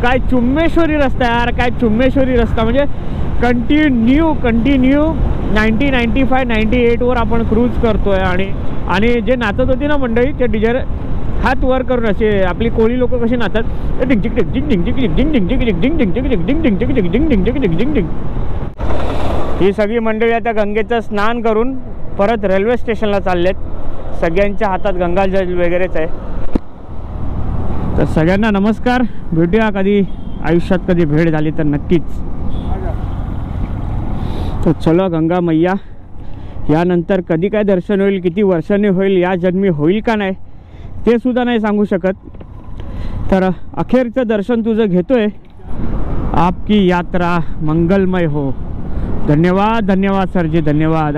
काय चुम्मेश्वरी रस्ता यार, काय चुम्मेश्वरी रस्ता. म्हणजे कंटिन्यू 90, 95, 98 वर आपण क्रूज करतोय. आणि जे नाचत होती ना मंडळी, ते डीजे हात वर करून असे आपली कोळी लोक कशी नाचतात, डिंग चिक डिंग डिंग चिक डिंग डिंग डिंग चिक डिंग डिंग चिक डिंग डिंग डिंग चिक डिंग डिंग चिक डिंग डिंग डिंग. ही सगळी मंडळी आता गंगेचं स्नान करून परत रेल्वे स्टेशनला चाललेत. सगळ्यांच्या हातात गंगाजल वगैरेच आहे. तर सगळ्यांना नमस्कार. भेटूया कधी आयुष्यात, कधी भेट झाली तर नक्कीच. तर चलो गंगा मैया, यानंतर कधी काय दर्शन होईल, किती वर्षांनी होईल, या जन्मी होईल का नाही ते सुद्धा नाही सांगू शकत. तर अखेरचं दर्शन तुझं घेतोय. आपकी यात्रा मंगलमय हो. धन्यवाद धन्यवाद सरजी, धन्यवाद.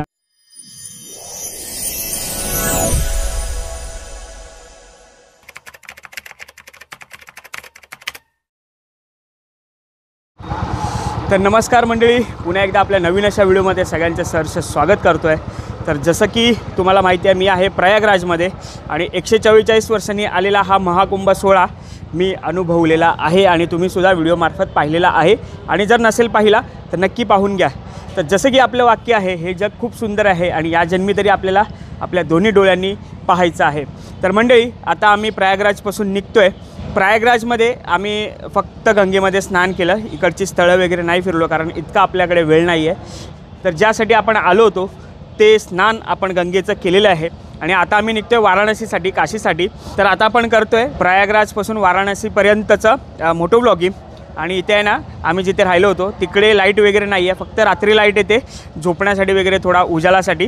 तर नमस्कार मंडळी, पुन्हा एकदा आपल्या नवीन अशा व्हिडिओमध्ये सगळ्यांचं सहर्ष स्वागत करतो आहे. तर जसं की तुम्हाला माहिती आहे, मी आहे प्रयागराजमध्ये आणि 144 वर्षांनी आलेला हा महाकुंभ सोहळा मी अनुभवलेला आहे आणि तुम्हीसुद्धा व्हिडिओमार्फत पाहिलेला आहे. आणि जर नसेल पाहिला तर नक्की पाहून घ्या. तर जसं की आपलं वाक्य आहे, हे जग खूप सुंदर आहे आणि या जन्मी तरी आपल्याला आपल्या दोन्ही डोळ्यांनी पाहायचं आहे. तर मंडळी, आता आम्ही प्रयागराजपासून निघतो आहे. प्रयागराजमध्ये आम्ही फक्त गंगेमध्ये स्नान केलं. इकडची स्थळं वगैरे नाही फिरलो, कारण इतका आपल्याकडे वेळ नाही आहे. तर ज्यासाठी आपण आलो होतो ते स्नान आपण गंगेचं केलेलं आहे. आणि आता आम्ही निघतो आहे वाराणसीसाठी, काशीसाठी. तर आता आपण करतो आहे प्रयागराजपासून वाराणसीपर्यंतचं मोटो ब्लॉगिंग. आणि इथे आहे ना, आम्ही जिथे राहिलो होतो तिकडे लाईट वगैरे नाही आहे, फक्त रात्री लाईट येते झोपण्यासाठी वगैरे, थोडा उजालासाठी.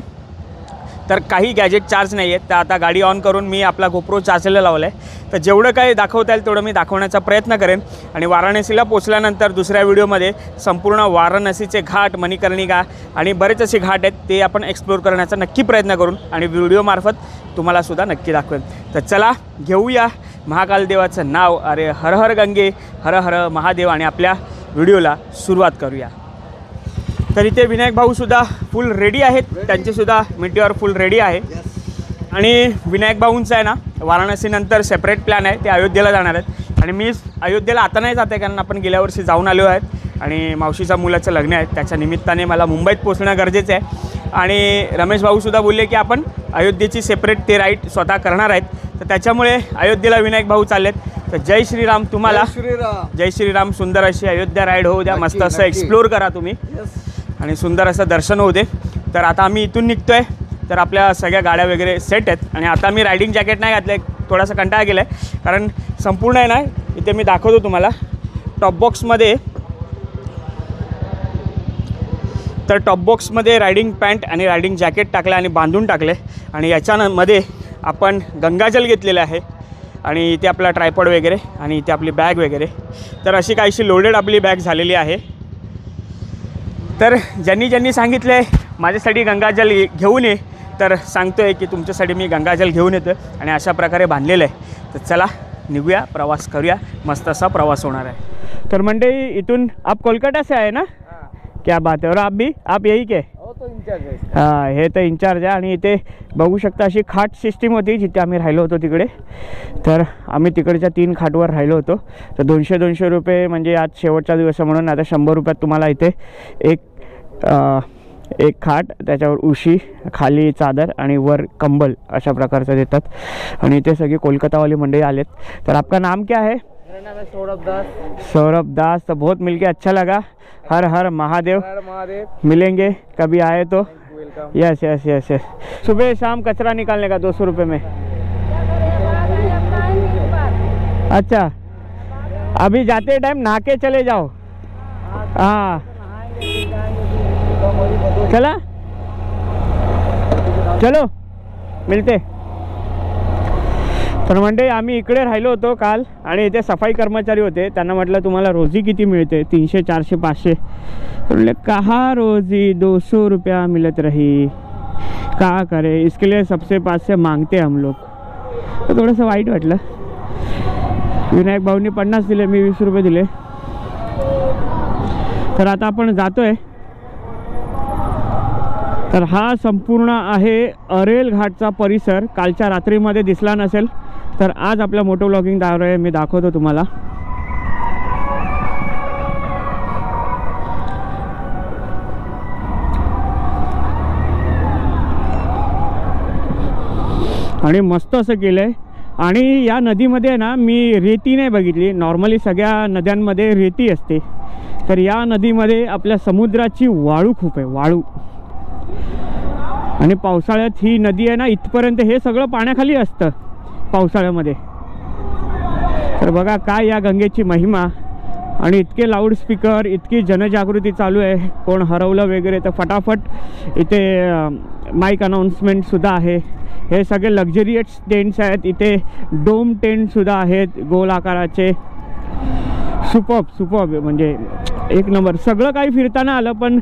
तर काही गॅजेट चार्ज नाही आहेत. तर आता गाडी ऑन करून मी आपला गोप्रो चार्जरला लावला आहे. तर जेवढं काही दाखवता येईल तेवढं मी दाखवण्याचा प्रयत्न करेन. आणि वाराणसीला पोचल्यानंतर दुसऱ्या व्हिडिओमध्ये संपूर्ण वाराणसीचे घाट, मणिकर्णिका आणि बरेच असे घाट आहेत, ते आपण एक्सप्लोर करण्याचा नक्की प्रयत्न करून आणि व्हिडिओमार्फत तुम्हालासुद्धा नक्की दाखवेन. तर चला घेऊया महाकाल देवाचं नाव. अरे हर हर गंगे, हर हर महादेव. आणि आपल्या व्हिडिओला सुरुवात करूया. तर इथे विनायक भाऊसुद्धा फुल रेडी आहेत, त्यांचेसुद्धा मिटिओर फुल रेडी आहे. आणि विनायक भाऊंचा आहे ना, वाराणसीनंतर सेपरेट प्लॅन आहे, ते अयोध्येला जाणार आहेत. आणि मी अयोध्येला आता नाही जाते, कारण आपण गेल्या वर्षी जाऊन आलो आहेत आणि मावशीच्या मुलाचं लग्न आहे, त्याच्या निमित्ताने मला मुंबईत पोचणं गरजेचं आहे. आणि रमेश भाऊसुद्धा बोलले की आपण अयोध्येची सेपरेट ते राईड स्वतः करणार आहेत. तर त्याच्यामुळे अयोध्येला विनायक भाऊ चाललेत. तर जय श्रीराम तुम्हाला. जय श्रीराम. सुंदर अशी अयोध्या राईड होऊ द्या, मस्त असं एक्सप्लोर करा तुम्ही आणि सुंदर असं दर्शन होऊ दे. तर आता आम्ही इथून निघतो आहे. तर आपल्या सगळ्या गाड्या वगैरे सेट आहेत. आणि आता मी रायडिंग जॅकेट नाही घातलं आहे, थोडासा कंटाळा केला आहे, कारण संपूर्ण आहे ना, इथे मी दाखवतो तुम्हाला टॉप बॉक्समध्ये. तर टॉप बॉक्समध्ये रायडिंग पॅन्ट आणि रायडिंग जॅकेट टाकलं आणि बांधून टाकले. आणि याच्यामध्ये आपण गंगाजल घेतलेलं आहे. आणि इथे आपला ट्रायपॉड वगैरे आणि इथे आपली बॅग वगैरे. तर अशी काहीशी लोडेड आपली बॅग झालेली आहे. तर ज्यांनी सांगितलं आहे माझ्यासाठी गंगाजल घेऊन ये, तर सांगतो आहे की तुमच्यासाठी मी गंगाजल घेऊन येतो आणि अशा प्रकारे बांधलेलं आहे. तर चला निघूया, प्रवास करूया. मस्त असा प्रवास होणार आहे. तर मंडळी, इथून आप कोलकाता से आहे ना? क्या बात है. और आप यही के? तो इंचार्ज आहे. हां, हे तर इंचार्ज आहे. आणि इथे बघू शकता अशी खाट सिस्टीम होती जिथे आम्ही राहिलो होतो तिकडे. तर आम्ही तिकडच्या 3 खाटवर राहिलो होतो. तर 200 रुपये, म्हणजे आज शेवटचा दिवस म्हणून आता 100 रुपयात तुम्हाला इथे एक खाट, त्याच्यावर उशी, खाली चादर आणि वर कंबल अशा प्रकारचं देतात. आणि इथे सगळी कोलकातावाली मंडळी आलेत. तर आपका नाम क्या है? मेरा नाम है सौरभ दास. सौरभ दास. तो बहुत मिलके अच्छा लगा. हर हर महादेव. हर महादेव. मिलेंगे कभी आए तो. Welcome. Yes yes yes yes. सुबह शाम कचरा निकालने का 200 रुपये में. अच्छा, अभी जाते टाइम नहा के चले जाओ. हाँ, चला चलो मिलते. तर म्हणजे आम्ही इकडे राहिलो होतो काल आणि इथे सफाई कर्मचारी होते. त्यांना म्हटलं तुम्हाला रोजी किती मिळते? 300, 400, 500. तो बोले कहाँ रोजी 200 रुपया मिलत रही, का करे, इसके लिए सबसे पास से मांगते हम लोग. तर थोडंसं वाईट वाटलं. विनायक भाऊंनी 50 दिले, मी 20 रुपये दिले. तर आता आपण जातोय. तर हा संपूर्ण आहे अरेल घाटचा परिसर. कालच्या रात्रीमध्ये दिसला नसेल, तर आज आपल्या मोटो व्लॉगिंग दार मी दाखवतो तुम्हाला. आणि मस्त असं केलं आहे. आणि या नदीमध्ये ना मी रेती नाही बघितली. नॉर्मली सगळ्या नद्यांमध्ये रेती असते, तर या नदीमध्ये आपल्या समुद्राची वाळू खूप आहे, वाळू. आणि पावसाळ्यात ही नदी आहे ना इथपर्यंत हे सगळं पाण्याखाली असतं पावसाळ्यामध्ये. तर बघा काय या गंगेची महिमा. आणि इतके लाऊडस्पीकर, इतकी जनजागृती चालू आहे. कोण हरवलं वगैरे तर फटाफट इथे माईक अनाऊन्समेंटसुद्धा आहे. हे सगळे लक्झरियस टेंट्स आहेत. इथे डोम टेंटसुद्धा आहेत गोल आकाराचे. सुपर्ब म्हणजे एक नंबर. सगळं काही फिरताना आलं, पण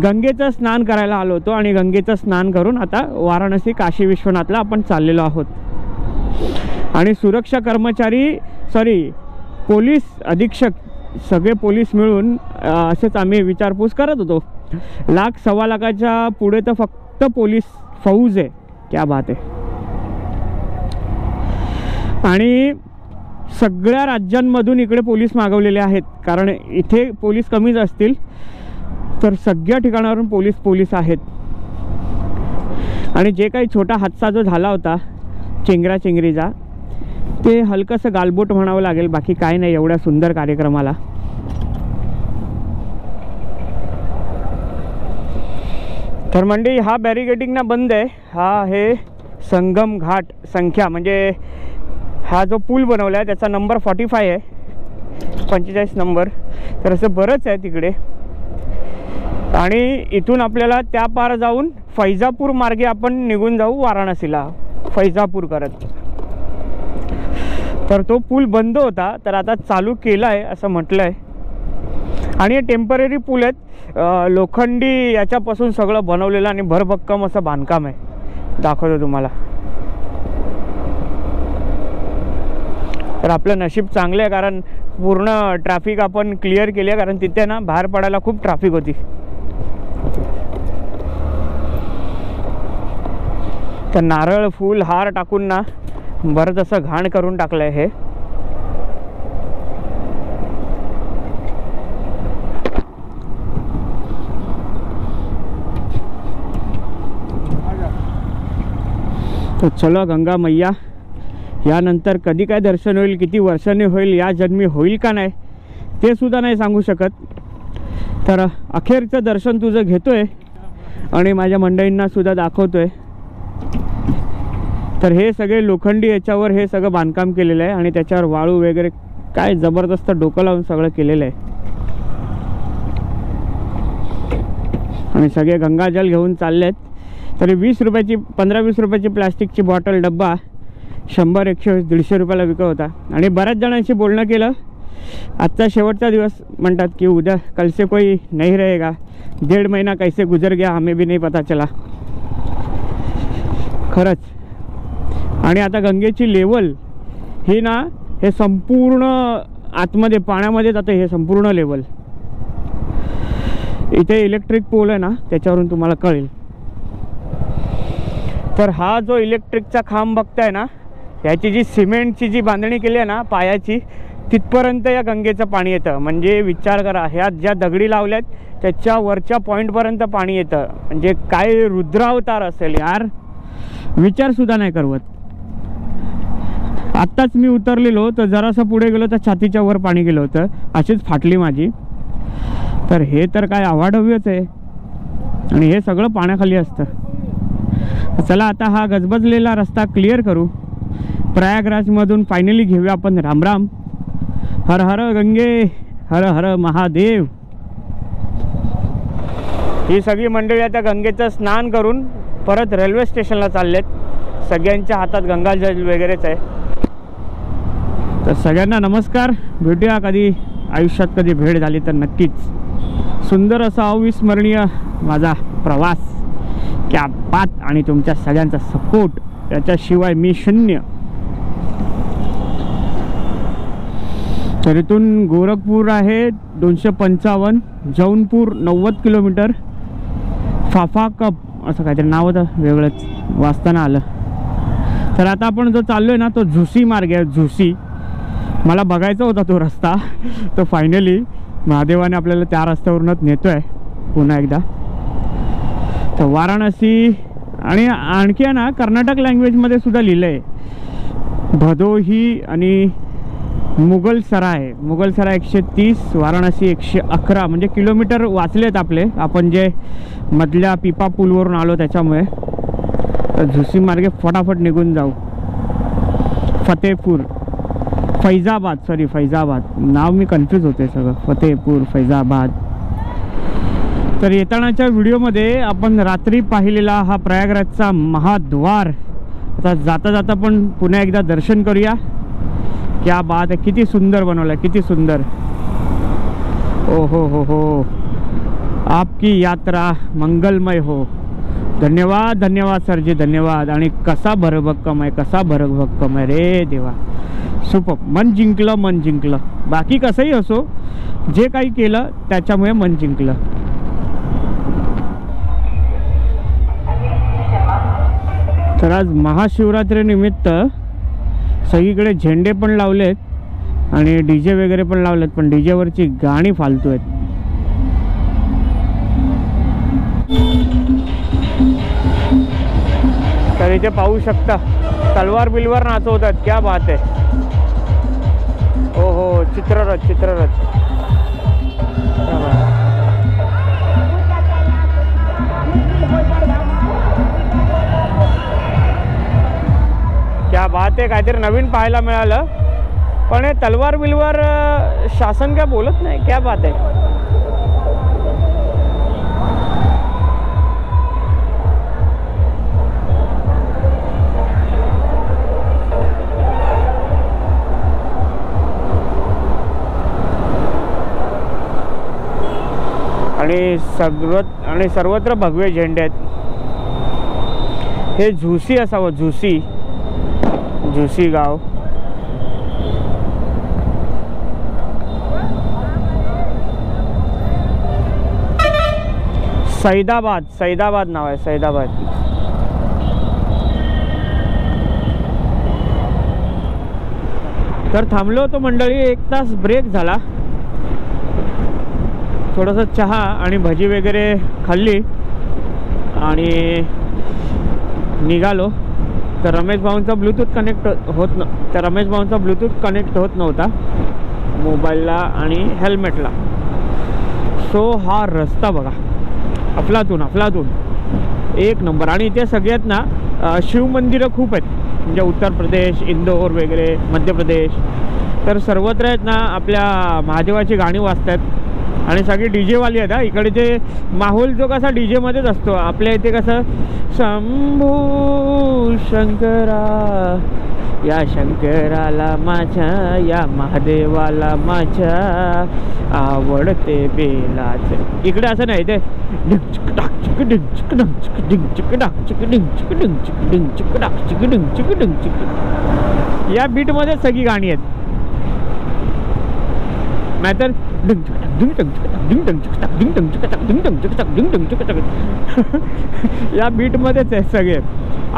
गंगेचं स्नान करायला आलो होतो. आणि गंगेचं स्नान करून आता वाराणसी काशी विश्वनाथला आपण चाललेलो आहोत. आणि सुरक्षा कर्मचारी पोलीस अधीक्षक सगळे पोलीस मिळून असेच आम्ही विचारपूस करत होतो. 1,00,000-1.25 लाखाच्या पुढे तर फक्त पोलीस फौज आहे. क्या बात आहे. आणि सगळ्या राज्यांमधून इकडे पोलीस मागवलेले आहेत, कारण इथे पोलीस कमीच असतील, तर सगळ्या ठिकाणावरून पोलीस आहेत. आणि जे काही छोटा हादसा जो झाला होता चेंगराचेंगरीचा, ते हलकंसं गालबोट म्हणावं लागेल, बाकी काय नाही एवढ्या सुंदर कार्यक्रमाला. तर मंडळी हा बॅरिकेडिंग ना बंद आहे. हा आहे संगम घाट संख्या, म्हणजे हा जो पूल बनवला आहे त्याचा नंबर 45 आहे, 45 नंबर. तर असं बरंच आहे तिकडे. आणि इथून आपल्याला त्या पार जाऊन फैजापूर मार्गे आपण निघून जाऊ वाराणसीला, फैजापूर करत. तर तो पूल बंद होता, तर आता चालू केला आहे असं म्हटलं आहे. आणि हे टेम्पररी पूल आहेत, लोखंडी याच्यापासून सगळं बनवलेलं आणि भरभक्कम असं बांधकाम आहे. दाखवतो तुम्हाला. तर आपलं नशीब चांगलं आहे, कारण पूर्ण ट्रॅफिक आपण क्लिअर केली आहे, कारण तिथे ना बाहेर पडायला खूप ट्रॅफिक होती. तर नारळ फूल हार टाकून ना बरंच असं घाण करून टाकलं आहे हे. तर चलो गंगा मैया, यानंतर कधी काय दर्शन होईल, किती वर्षांनी होईल, या जन्मी होईल का नाही ते सुद्धा नाही सांगू शकत. तर अखेरचं दर्शन तुझं घेतोय आणि माझ्या मंडळींना सुद्धा दाखवतोय. तर हे सगळे लोखंडी याच्यावर हे सगळं बांधकाम केलेलं आहे आणि त्याच्यावर वाळू वगैरे काय जबरदस्त डोकं लावून सगळं केलेलं आहे. आणि सगळे गंगाजल घेऊन चालले आहेत. तरी 20 रुपयाची 15-20 रुपयाची प्लॅस्टिकची बॉटल डब्बा 100, 100, 150 रुपयाला विकत होता. आणि बऱ्याच जणांशी बोलणं केलं. आजचा शेवटचा दिवस म्हणतात की उद्या कल से कोई नहीं रहेगा, 1.5 महीना कैसे गुजर गया हमें भी नहीं पता चला. खरंच. आणि आता गंगेची लेवल ही ना हे संपूर्ण आतमध्ये पाण्यामध्ये जातं, हे संपूर्ण लेवल. इथे इलेक्ट्रिक पोल आहे ना, त्याच्यावरून तुम्हाला कळेल. तर हा जो इलेक्ट्रिकचा खांब बघताय ना, ह्याची जी सिमेंटची जी बांधणी केली आहे ना पायाची, तिथपर्यंत या गंगेचं पाणी येतं. म्हणजे विचार करा, ह्या ज्या दगडी लावल्यात त्याच्या वरच्या पॉईंटपर्यंत पाणी येतं. म्हणजे काय रुद्रावतार असेल यार, विचारसुद्धा नाही करवत. आत्ताच मी उतरलेलो तर जरासं पुढे गेलो तर छातीच्या वर पाणी गेलं होतं, अशीच फाटली माझी. तर हे तर काय अवाढव्यच आहे. आणि हे सगळं पाण्याखाली असतं. चला आता हा गजबजलेला रस्ता क्लिअर करू. प्रयागराजमधून फायनली घेऊया आपण रामराम. हर हर गंगे, हर हर महादेव. ही सगळी मंडळी आता गंगेचं स्नान करून परत रेल्वे स्टेशनला चाललेत. सगळ्यांच्या हातात गंगाजल वगैरेच आहे. तर सगळ्यांना नमस्कार. भेटूया कधी आयुष्यात, कधी भेट झाली तर नक्कीच. सुंदर असा अविस्मरणीय माझा प्रवास. क्या बात. आणि तुमच्या सगळ्यांचा सपोर्ट, त्याच्याशिवाय मी शून्य. तर इथून गोरखपूर आहे 255, जौनपूर 90 किलोमीटर, फाफा कप असं काहीतरी नाव होतं, वेगळंच वाचताना आलं. तर आता आपण जो चाललोय ना तो झुसी मार्ग आहे. झुसी मला बघायचा होता तो रस्ता, तो फायनली महादेवाने आपल्याला त्या रस्त्यावरूनच नेतोय पुन्हा एकदा. तर वाराणसी आणि आणखी आहे ना कर्नाटक लँग्वेजमध्ये सुद्धा लिहिलं आहे भदोही आणि मुघल सराय. 130, वाराणसी 111, म्हणजे किलोमीटर वाचलेत आपले, आपण जे मधल्या पिपा पूलवरून आलो त्याच्यामुळे. तर झुसी मार्गे फटाफट निघून जाऊ. फतेहपूर, फैजाबाद, नाव मी कन्फ्यूज होते सगळं. फतेहपूर, फैजाबाद. तर येतानाच्या व्हिडिओमध्ये आपण रात्री पाहिलेला हा प्रयागराजचा महाद्वार आता जाता जाता पण पुन्हा एकदा दर्शन करूया. क्या बात आहे, किती सुंदर बनवलं आहे, किती सुंदर. ओ हो, आपकी यात्रा मंगलमय हो. धन्यवाद सरजी, धन्यवाद. आणि कसा भरभक्कम आहे रे देवा. सुपर, मन जिंकलं. बाकी कसंही असो, जे काही केलं त्याच्यामुळे मन जिंकलं. तर आज महाशिवरात्रीनिमित्त सगळीकडे झेंडे पण लावलेत आणि डीजे वगैरे पण लावलेत, पण डीजेवरची गाणी फालतू आहेत. तर इथे पाहू शकता तलवार बिलवार नाचवतात. क्या बात आहे. ओ हो, चित्ररथ. क्या बात आहे, काहीतरी नवीन पाहायला मिळालं. पण हे तलवार बिलवार शासन काय बोलत नाही. क्या बात आहे. आणि सर्वत्र भगवे झेंडे आहेत. हे झुसी असावं, झुसी गाव. सैदाबाद नाव आहे, सैदाबाद. तर थांबलो होतो मंडळी, 1 तास ब्रेक झाला. थोडंसं चहा आणि भजी वगैरे खाल्ली आणि निघालो. तर रमेश भाऊंचा ब्लूटूथ कनेक्ट होत नव्हता मोबाईलला आणि हेल्मेटला. सो हा रस्ता बघा, अफलातून एक नंबर. आणि इथे सगळ्यात ना शिवमंदिरं खूप आहेत, म्हणजे उत्तर प्रदेश, इंदोर वगैरे, मध्य प्रदेश. तर सर्वत्र आहेत ना आपल्या महादेवाची गाणी वाजतात आणि सगळी डीजेवाली आहेत. हा इकडे जे माहोल जो कसा डीजेमध्येच असतो, आपल्या इथे कसं शंभू शंकरा, या शंकराला माझ्या, या महादेवाला माझ्या आवडते बेलाच. इकडे असं नाही, ते या बीटमध्ये सगळी गाणी आहेत. नाहीतर या बीटमध्येच आहे सगळे.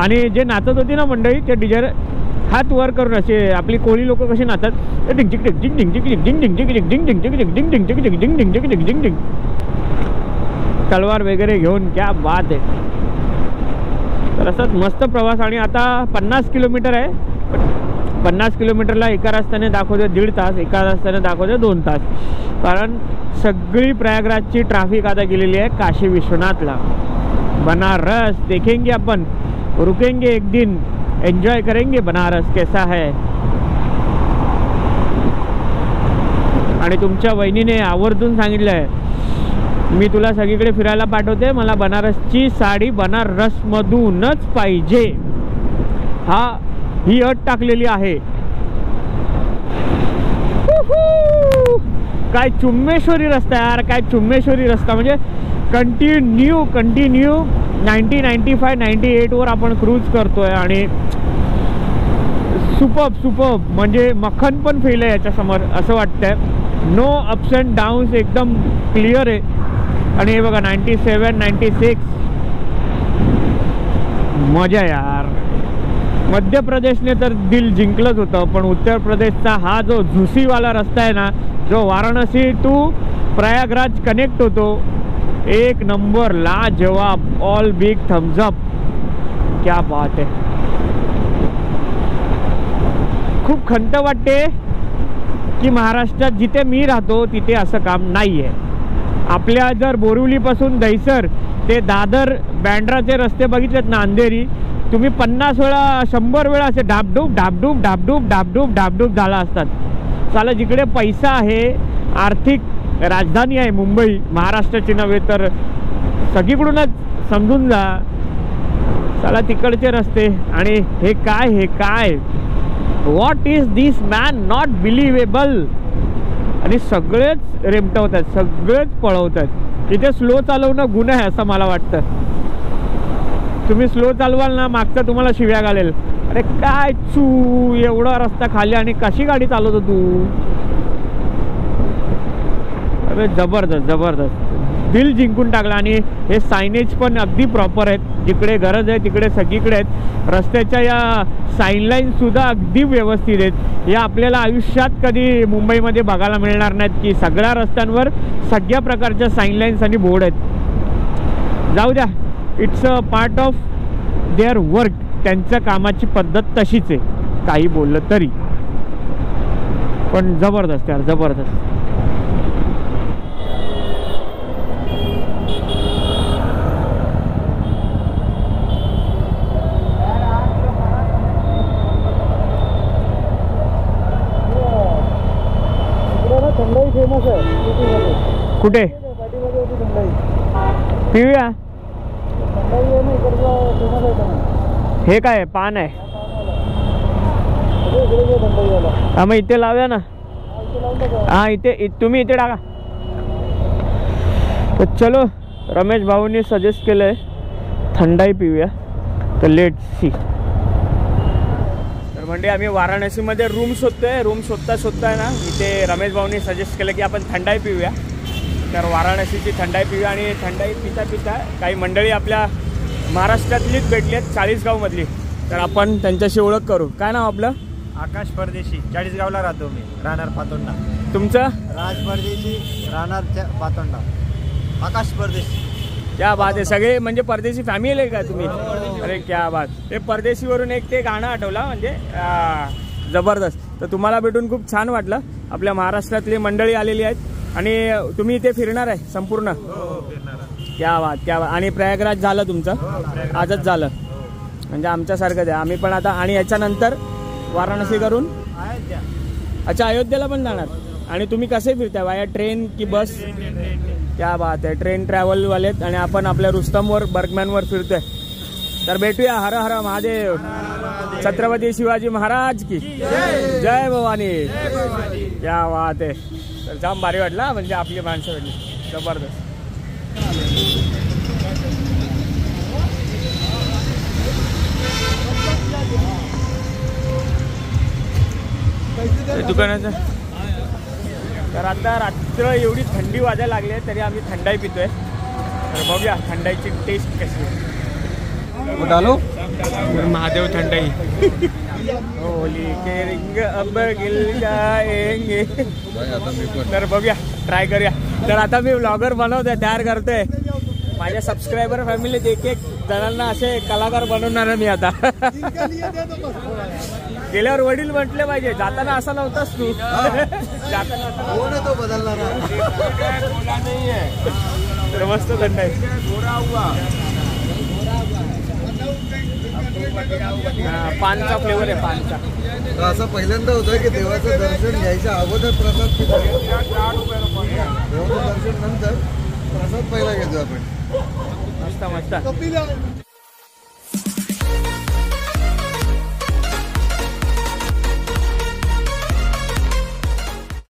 आणि जे नाचत होती ना मंडळी, ते डीजे हात वर करून असे, आपली कोळी लोक कशी नाचतात, तलवार वगैरे घेऊन. क्या बात आहे. तर असंच मस्त प्रवास. आणि आता 50 किलोमीटर आहे. 50 किलोमीटरला एका रस्त्याने दाखवते 1.5 तास, एका रस्त्याने दाखवते 2 तास. कारण सगळी प्रयागराजची ट्रॅफिक आता गेलेली आहे काशी विश्वनाथला. बनारस देखेंगे अपन, रुकेंगे एक दिन, एंजॉय करेंगे बनारस कैसा है. आणि तुमच्या वहिनीने आवर्जून सांगितलं आहे, मी तुला सगळीकडे फिरायला पाठवते, मला बनारसची साडी बनारसमधूनच पाहिजे. ही अट टाकलेली आहे. काय चुम्मेश्वरी रस्ता यार, काय चुम्मेश्वरी रस्ता. म्हणजे कंटिन्यू 90, 95, 98 वर आपण क्रूज करतोय. आणि सुपर्ब म्हणजे मक्खन पण फेल आहे याच्यासमोर असं वाटतंय. नो अप्स अँड डाऊन्स, एकदम क्लिअर आहे. आणि हे बघा 97, 96, मजा यार. मध्य प्रदेशने तर दिल जिंकलंच होतं, पण उत्तर प्रदेशचा हा जो झुसीवाला रस्ता आहे ना, जो वाराणसी टू प्रयागराज कनेक्ट होतो, एक नंबर, लाजवाब, ऑल बिग थम्स अप, क्या बात आहे. खूप खंत वाटते की महाराष्ट्रात जिथे मी राहतो तिथे असं काम नाही आहे. आपल्या जर बोरिवलीपासून दहिसर ते दादर बँड्राचे रस्ते बघितलेत ना, अंधेरी, तुम्ही 50 वेळा 100 वेळा असे डाबडूब डाबडूब डाबडूब डाबडूब डाबडूब झाला असतात. साला जिकडे पैसा आहे, आर्थिक राजधानी आहे मुंबई, महाराष्ट्राची नव्हे तर सगळीकडूनच, समजून जा. साला तिकडचे रस्ते आणि हे काय what is this man, not believable. आणि सगळेच रेमटवतात, सगळेच पळवतात. तिथे स्लो चालवणं गुन्हा आहे असं मला वाटतं. तुम्ही स्लो चालवाल ना, मागचा तुम्हाला शिव्या घालेल, अरे काय चू, एवढा रस्ता खाली आणि कशी गाडी चालवतो तू. अरे जबरदस्त जबरदस्त, दिल जिंकून टाकला. आणि हे सायनेज पण अगदी प्रॉपर आहेत, जिकडे गरज आहे तिकडे सगळीकडे आहेत. रस्त्याच्या या साईन लाईन सुद्धा अगदी व्यवस्थित आहेत. या आपल्याला आयुष्यात कधी मुंबईमध्ये बघायला मिळणार नाहीत की सगळ्या रस्त्यांवर सगळ्या प्रकारच्या साईन लाईन्स आणि बोर्ड आहेत. जाऊ द्या, it's a part of their work. त्यांच्या कामाची पद्धत तशीच आहे, काही बोललं तरी. पण जबरदस्त यार, जबरदस्त. थंडाई फेमस आहे सिटीमध्ये. कुठे पाठीमध्ये होती थंडाई. पिऊया. थंडाई आहे ना इकडचं फेमस आहे का. हे काय पान आहे. इकडे थंडाई आला. हा मग इथे लावूया ना. इथे लावलं का. हा इथे तुम्ही इथे टाका. तर चलो, रमेश भाऊनी सजेस्ट केलंय थंडाई पिऊया, तर लेट सी. तर म्हणजे आम्ही वाराणसीमध्ये रूम शोधतोय. रूम शोधता आहे ना, इथे रमेश भाऊनी सजेस्ट केलं की आपण थंडाई पिऊया. तर वाराणसीची थंडाई पिऊया. आणि थंडाई पिता काही मंडळी आपल्या महाराष्ट्रातलीच भेटली आहेत, 40गावमधली. तर आपण त्यांच्याशी ओळख करू. काय नाव आपलं. आकाश परदेशी, 40गावला राहतो मी, राहणार पातोंडा. तुमचं. राज परदेशी, राहणार पातोंडा. आकाश परदेशी. क्या बात आहे. सगळे म्हणजे परदेशी फॅमिली आहे का तुम्ही. अरे क्या बात. ते परदेशीवरून एक ते गाणं आठवलं, म्हणजे जबरदस्त. तर तुम्हाला भेटून खूप छान वाटलं. आपल्या महाराष्ट्रातली मंडळी आलेली आहेत आणि तुम्ही इथे फिरणार आहे संपूर्ण. क्या बात, क्या बात. आणि प्रयागराज झालं तुमचं, आजच झालं, म्हणजे आमच्यासारखंच आहे. आम्ही पण आता, आणि याच्यानंतर वाराणसी करून अच्छा अयोध्येला पण जाणार. आणि तुम्ही कसे फिरताय, वाया ट्रेन की बस. क्या बात आहे. ट्रेन ट्रॅव्हलवालेत आणि आपण आपल्या रुस्तमवर, बर्गमॅनवर फिरतोय. तर भेटूया. हर हर महादेव. छत्रपती शिवाजी महाराज की जय भवानी. क्या बात आहे. तर जाम भारी वाटला, म्हणजे आपली माणसं भेटली, जबरदस्त. दुकानाचं. तर आता रात्र एवढी थंडी वाजायला लागली आहे, तरी आम्ही थंडाई पितोय. तर बघूया थंडाईची टेस्ट कशी आहे. महादेव थंडाई. होली के रिंग अब गिल जाएंगे. तर बघूया, ट्राय करूया. तर आता मी व्लॉगर बनवतोय, तयार करतोय. माझ्या सबस्क्रायबर फॅमिलीत एक जणांना असे कलाकार बनवणार मी आता. गेल्यावर वडील म्हटले पाहिजे, जाताना असा नव्हतास तू. जाताना तो बदलणार. मस्त थंडाई. पानचा फ्लेवर आहे, पानचा. असं पहिल्यांदा होतं की देवाचं दर्शन घ्यायच्या अगोदर प्रसाद पितो. देवाचं दर्शन नंतर प्रसाद पहिला घेतो आपण. मस्त मस्त.